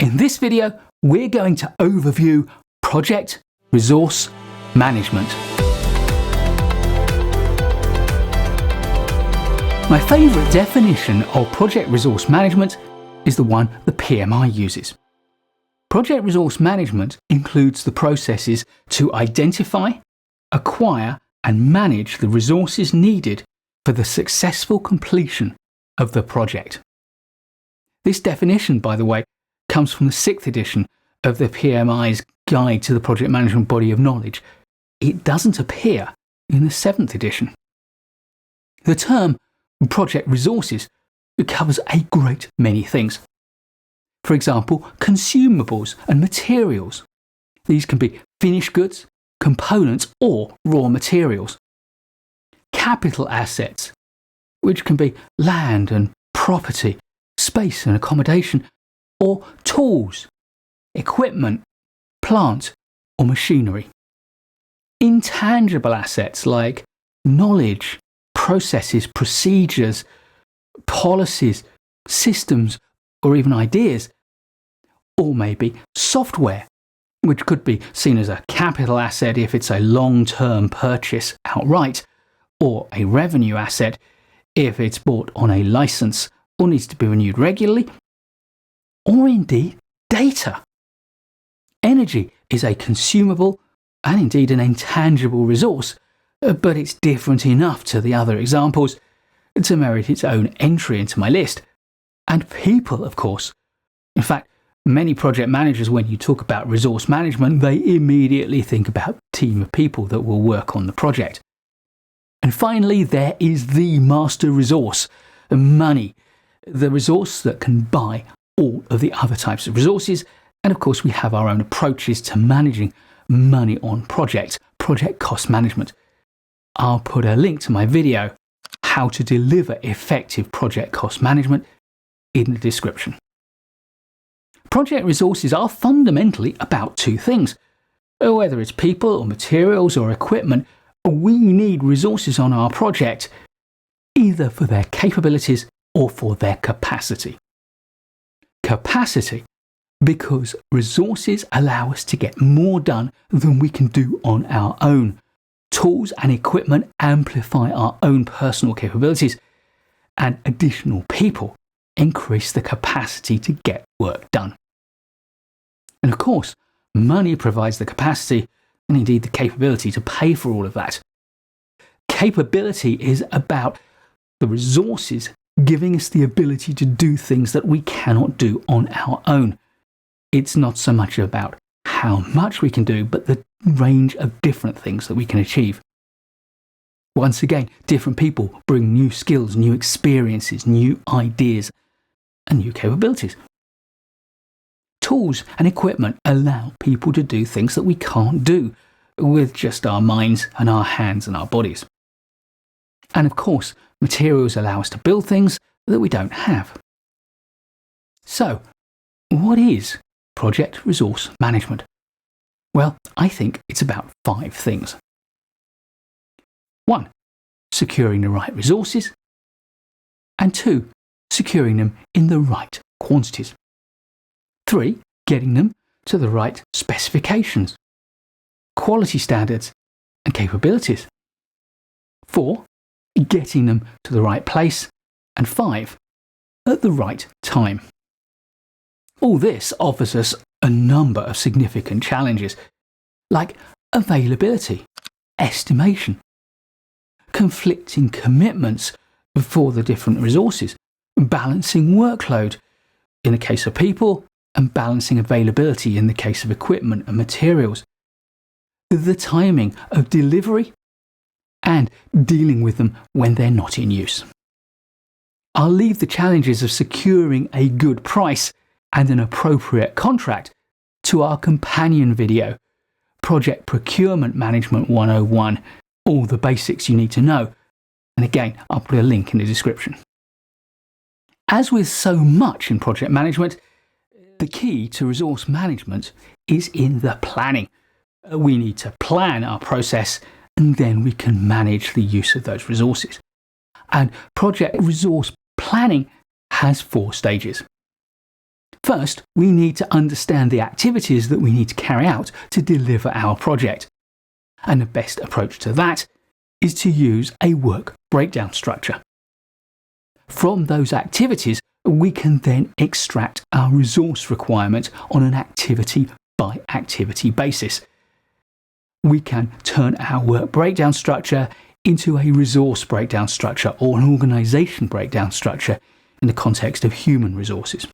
In this video, we're going to overview project resource management. My favourite definition of project resource management is the one the PMI uses. Project resource management includes the processes to identify, acquire, and manage the resources needed for the successful completion of the project. This definition, by the way, comes from the 6th edition of the PMI's Guide to the Project Management Body of Knowledge. It doesn't appear in the 7th edition. The term project resources covers a great many things. For example, consumables and materials. These can be finished goods, components, or raw materials. Capital assets, which can be land and property, space and accommodation, or tools, equipment, plant, or machinery. Intangible assets like knowledge, processes, procedures, policies, systems, or even ideas, or maybe software, which could be seen as a capital asset if it's a long-term purchase outright, or a revenue asset if it's bought on a license or needs to be renewed regularly, or indeed data. Energy is a consumable and indeed an intangible resource, but it's different enough to the other examples to merit its own entry into my list. And people, of course. In fact, many project managers, when you talk about resource management, they immediately think about a team of people that will work on the project. And finally, there is the master resource, money, the resource that can buy all of the other types of resources. And of course, we have our own approaches to managing money on projects, project cost management. I'll put a link to my video, How to Deliver Effective Project Cost Management, in the description. Project resources are fundamentally about two things. Whether it's people or materials or equipment, we need resources on our project, either for their capabilities or for their capacity. Capacity, because resources allow us to get more done than we can do on our own. Tools and equipment amplify our own personal capabilities, and additional people increase the capacity to get work done. And of course, money provides the capacity and indeed the capability to pay for all of that. Capability is about the resources giving us the ability to do things that we cannot do on our own. It's not so much about how much we can do, but the range of different things that we can achieve. Once again, different people bring new skills, new experiences, new ideas, and new capabilities. Tools and equipment allow people to do things that we can't do with just our minds and our hands and our bodies. And of course, materials allow us to build things that we don't have. So, what is project resource management? Well, I think it's about 5 things. 1, securing the right resources. And 2, securing them in the right quantities. 3, getting them to the right specifications, quality standards, and capabilities. 4, getting them to the right place. And 5, at the right time. All this offers us a number of significant challenges, like availability, estimation, conflicting commitments for the different resources, balancing workload in the case of people, and balancing availability in the case of equipment and materials, the timing of delivery, and dealing with them when they're not in use. I'll leave the challenges of securing a good price and an appropriate contract to our companion video, Project Procurement Management 101, all the basics you need to know. And again, I'll put a link in the description. As with so much in project management, the key to resource management is in the planning. We need to plan our process, and then we can manage the use of those resources. And project resource planning has 4 stages. First, we need to understand the activities that we need to carry out to deliver our project. And the best approach to that is to use a work breakdown structure. From those activities, we can then extract our resource requirements on an activity-by-activity basis. We can turn our work breakdown structure into a resource breakdown structure or an organisation breakdown structure in the context of human resources.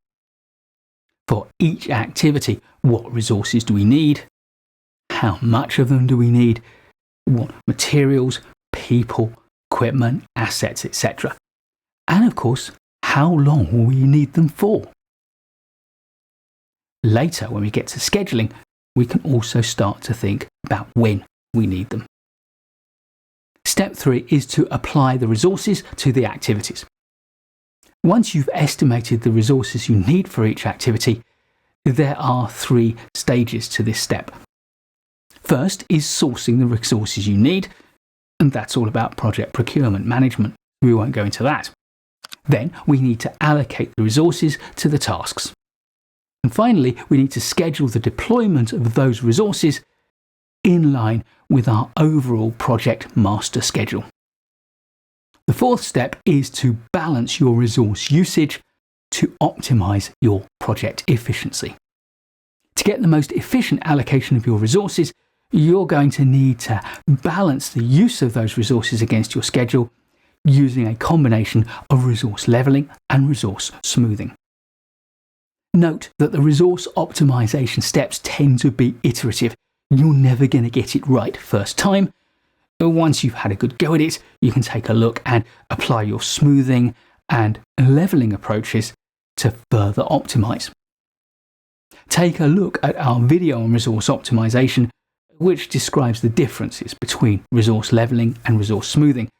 For each activity, what resources do we need? How much of them do we need? What materials, people, equipment, assets, etc. And of course, how long will we need them for? Later, when we get to scheduling, we can also start to think about when we need them. Step 3 is to apply the resources to the activities. Once you've estimated the resources you need for each activity, there are 3 stages to this step. First is sourcing the resources you need, and that's all about project procurement management. We won't go into that. Then we need to allocate the resources to the tasks. And finally, we need to schedule the deployment of those resources in line with our overall project master schedule. The 4th step is to balance your resource usage to optimize your project efficiency. To get the most efficient allocation of your resources, you're going to need to balance the use of those resources against your schedule using a combination of resource leveling and resource smoothing. Note that the resource optimization steps tend to be iterative. You're never going to get it right first time. Once you've had a good go at it, you can take a look and apply your smoothing and leveling approaches to further optimize. Take a look at our video on resource optimization, which describes the differences between resource leveling and resource smoothing.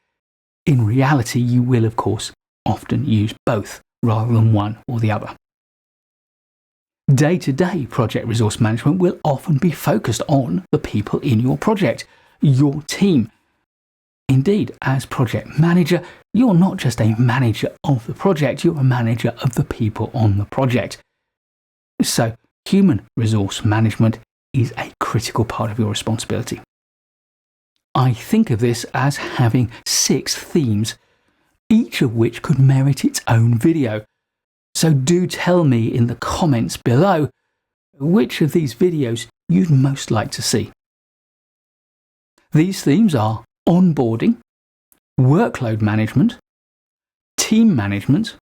In reality, you will, of course, often use both rather than one or the other. Day-to-day project resource management will often be focused on the people in your project, your team. Indeed, as project manager, you're not just a manager of the project, you're a manager of the people on the project. So, human resource management is a critical part of your responsibility. I think of this as having 6 themes, each of which could merit its own video. So do tell me in the comments below which of these videos you'd most like to see. These themes are onboarding, workload management, team management,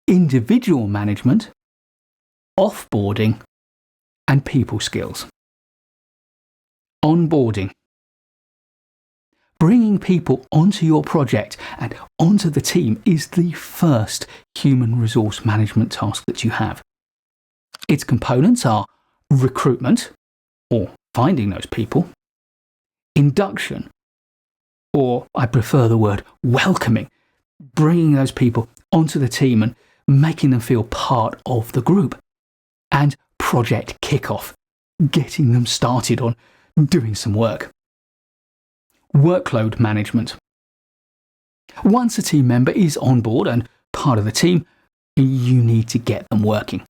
individual management, offboarding, and people skills. Onboarding. Bringing people onto your project and onto the team is the first human resource management task that you have. Its components are recruitment, or finding those people, induction, or I prefer the word welcoming, bringing those people onto the team and making them feel part of the group, and project kickoff, getting them started on doing some work. Workload management. Once a team member is on board and part of the team, you need to get them working.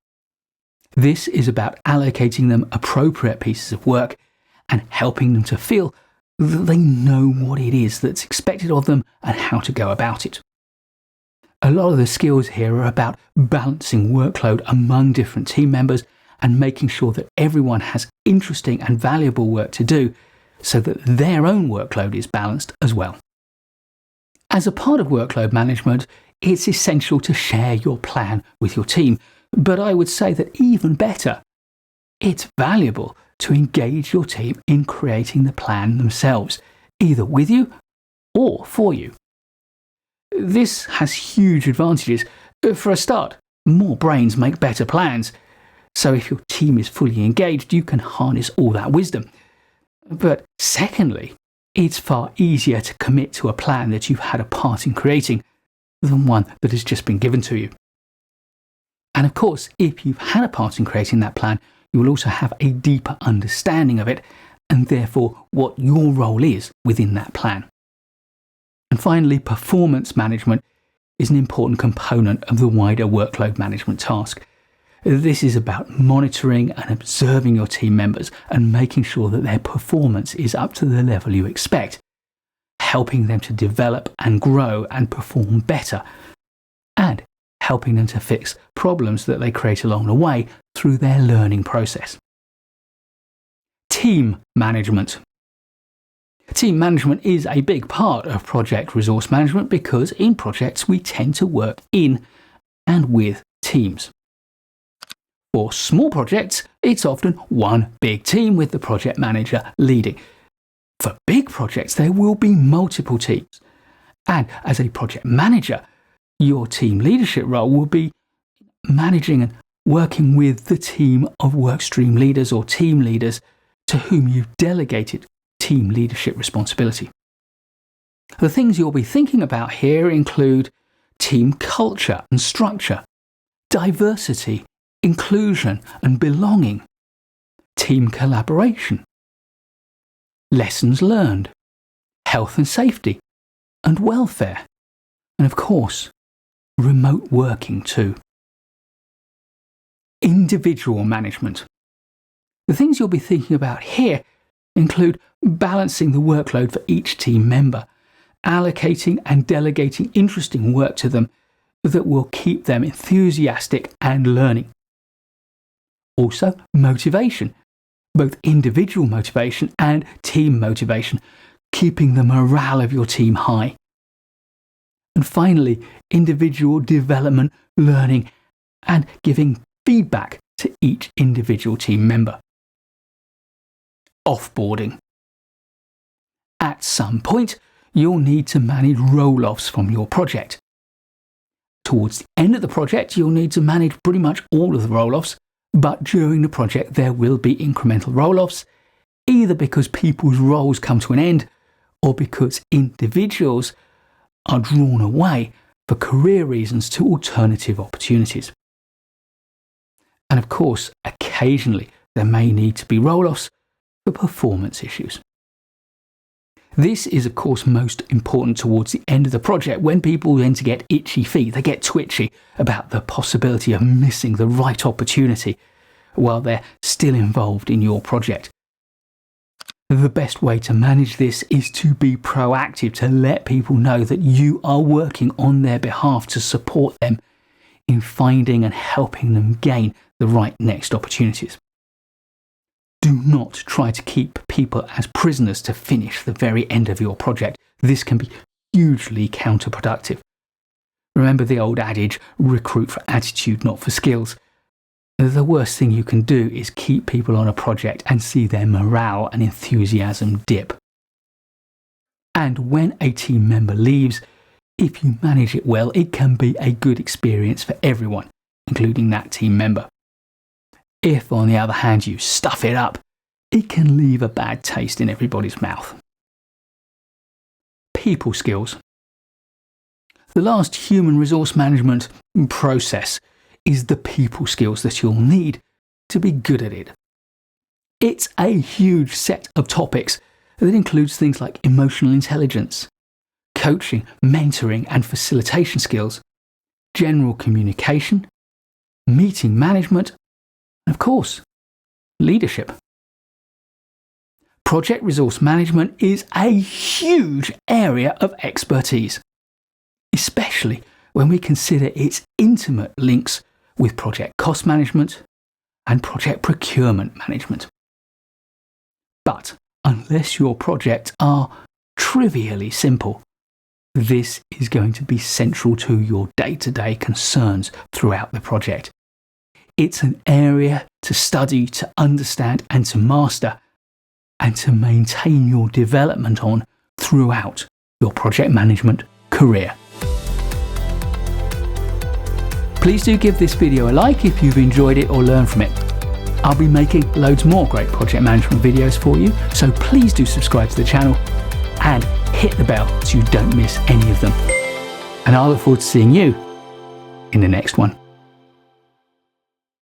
This is about allocating them appropriate pieces of work and helping them to feel that they know what it is that's expected of them and how to go about it. A lot of the skills here are about balancing workload among different team members and making sure that everyone has interesting and valuable work to do so that their own workload is balanced as well. As a part of workload management, it's essential to share your plan with your team, but I would say that even better, it's valuable to engage your team in creating the plan themselves, either with you or for you. This has huge advantages. For a start, more brains make better plans. So if your team is fully engaged, you can harness all that wisdom. But secondly, it's far easier to commit to a plan that you've had a part in creating than one that has just been given to you. And of course, if you've had a part in creating that plan, you will also have a deeper understanding of it and therefore what your role is within that plan. And finally, performance management is an important component of the wider workload management task. This is about monitoring and observing your team members and making sure that their performance is up to the level you expect, helping them to develop and grow and perform better, and helping them to fix problems that they create along the way through their learning process. Team management. Team management is a big part of project resource management because in projects we tend to work in and with teams. For small projects, it's often one big team with the project manager leading. For big projects, there will be multiple teams. And as a project manager, your team leadership role will be managing and working with the team of workstream leaders or team leaders to whom you've delegated team leadership responsibility. The things you'll be thinking about here include team culture and structure, diversity, inclusion and belonging, team collaboration, lessons learned, health and safety, and welfare, and of course, remote working too. Individual management. The things you'll be thinking about here include balancing the workload for each team member, allocating and delegating interesting work to them that will keep them enthusiastic and learning. Also, motivation, both individual motivation and team motivation, keeping the morale of your team high. And finally, individual development, learning, and giving feedback to each individual team member. Offboarding. At some point, you'll need to manage roll-offs from your project. Towards the end of the project, you'll need to manage pretty much all of the roll-offs, but during the project there will be incremental roll-offs, either because people's roles come to an end or because individuals are drawn away for career reasons to alternative opportunities. And of course, occasionally there may need to be roll-offs for performance issues. This is of course most important towards the end of the project when people tend to get itchy feet, they get twitchy about the possibility of missing the right opportunity while they're still involved in your project. The best way to manage this is to be proactive, to let people know that you are working on their behalf to support them in finding and helping them gain the right next opportunities. Do not try to keep people as prisoners to finish the very end of your project. This can be hugely counterproductive. Remember the old adage, recruit for attitude, not for skills. The worst thing you can do is keep people on a project and see their morale and enthusiasm dip. And when a team member leaves, if you manage it well, it can be a good experience for everyone, including that team member. If, on the other hand, you stuff it up, it can leave a bad taste in everybody's mouth. People skills. The last human resource management process is the people skills that you'll need to be good at it. It's a huge set of topics that includes things like emotional intelligence, coaching, mentoring and facilitation skills, general communication, meeting management, and of course, leadership. Project resource management is a huge area of expertise, especially when we consider its intimate links with project cost management and project procurement management. But unless your projects are trivially simple, this is going to be central to your day-to-day concerns throughout the project. It's an area to study, to understand and to master, and to maintain your development on throughout your project management career. Please do give this video a like if you've enjoyed it or learned from it. I'll be making loads more great project management videos for you, so please do subscribe to the channel and hit the bell so you don't miss any of them. And I look forward to seeing you in the next one.